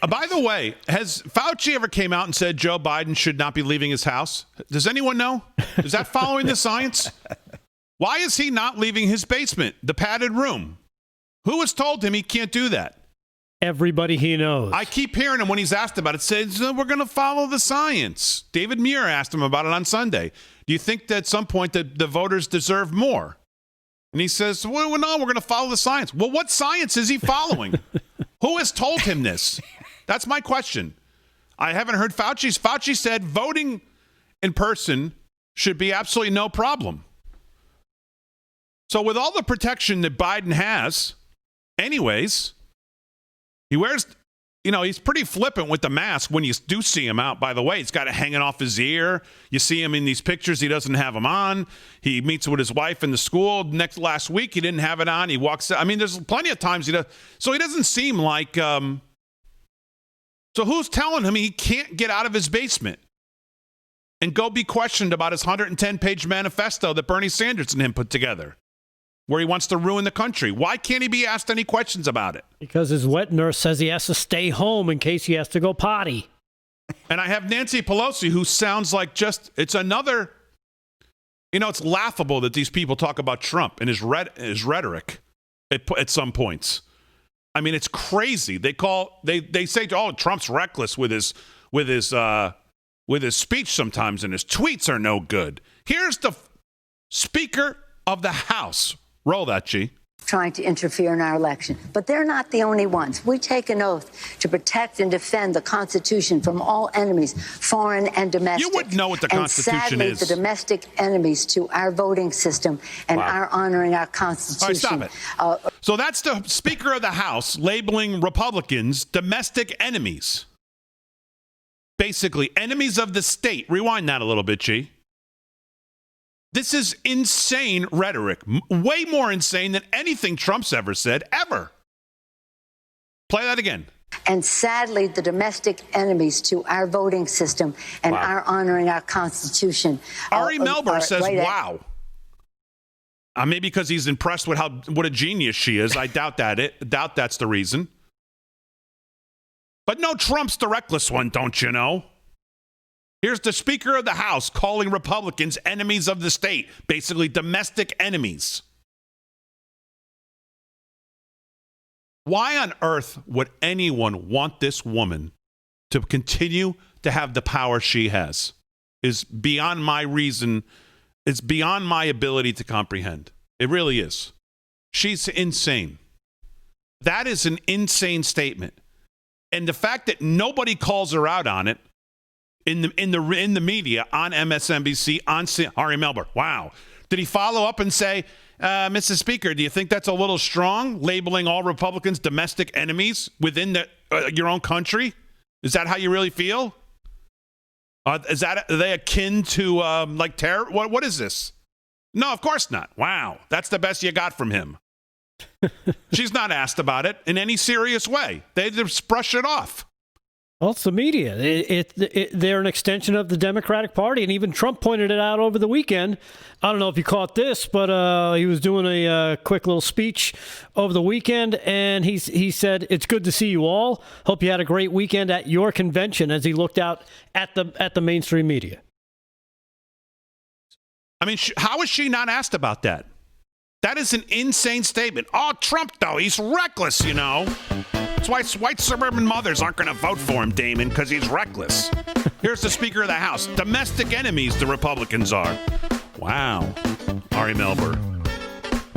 By the way, has Fauci ever came out and said Joe Biden should not be leaving his house? Does anyone know? Is that following the science? Why is he not leaving his basement, the padded room? Who has told him he can't do that? Everybody he knows. I keep hearing him when he's asked about it, says, we're going to follow the science. David Muir asked him about it on Sunday. Do you think that at some point that the voters deserve more? And he says, well, no, we're going to follow the science. Well, what science is he following? Who has told him this? That's my question. I haven't heard Fauci's. Fauci said voting in person should be absolutely no problem. So with all the protection that Biden has, anyways, he wears, he's pretty flippant with the mask when you do see him out, by the way. He's got it hanging off his ear. You see him in these pictures. He doesn't have them on. He meets with his wife in the school. Last week, he didn't have it on. He walks out. I mean, there's plenty of times he does. So he doesn't seem like, so who's telling him he can't get out of his basement and go be questioned about his 110-page manifesto that Bernie Sanders and him put together, where he wants to ruin the country? Why can't he be asked any questions about it? Because his wet nurse says he has to stay home in case he has to go potty. And I have Nancy Pelosi, who sounds like it's another, it's laughable that these people talk about Trump and his rhetoric at some points. I mean, it's crazy. They say, oh, Trump's reckless with his speech sometimes, and his tweets are no good. Here's the Speaker of the House. Roll that, G. Trying to interfere in our election. But they're not the only ones. We take an oath to protect and defend the Constitution from all enemies, foreign and domestic. You wouldn't know what the Constitution and sadly, is. The domestic enemies to our voting system and our honoring our Constitution. All right, stop it. So that's the Speaker of the House labeling Republicans domestic enemies. Basically, enemies of the state. Rewind that a little bit, G. This is insane rhetoric, way more insane than anything Trump's ever said, ever. Play that again. And sadly, the domestic enemies to our voting system and our honoring our Constitution. Ari Melber says, wow. Maybe because he's impressed with what a genius she is. I doubt that's the reason. But no, Trump's the reckless one, don't you know? Here's the Speaker of the House calling Republicans enemies of the state, basically domestic enemies. Why on earth would anyone want this woman to continue to have the power she has? Is beyond my reason. It's beyond my ability to comprehend. It really is. She's insane. That is an insane statement. And the fact that nobody calls her out on it, in the media, on MSNBC, on Ari Melber. Wow. Did he follow up and say, Mrs. Speaker, do you think that's a little strong, labeling all Republicans domestic enemies within your own country? Is that how you really feel? Are they akin to like terror? What is this? No, of course not. Wow. That's the best you got from him. She's not asked about it in any serious way. They just brush it off. Well, it's the media. They're an extension of the Democratic Party, and even Trump pointed it out over the weekend. I don't know if you caught this, but he was doing a quick little speech over the weekend, and he said, "It's good to see you all. Hope you had a great weekend at your convention," as he looked out at the mainstream media. I mean, how is she not asked about that? That is an insane statement. Oh, Trump, though, he's reckless, That's why white suburban mothers aren't going to vote for him, Damon, because he's reckless. Here's the Speaker of the House. Domestic enemies the Republicans are. Wow. Ari Melber.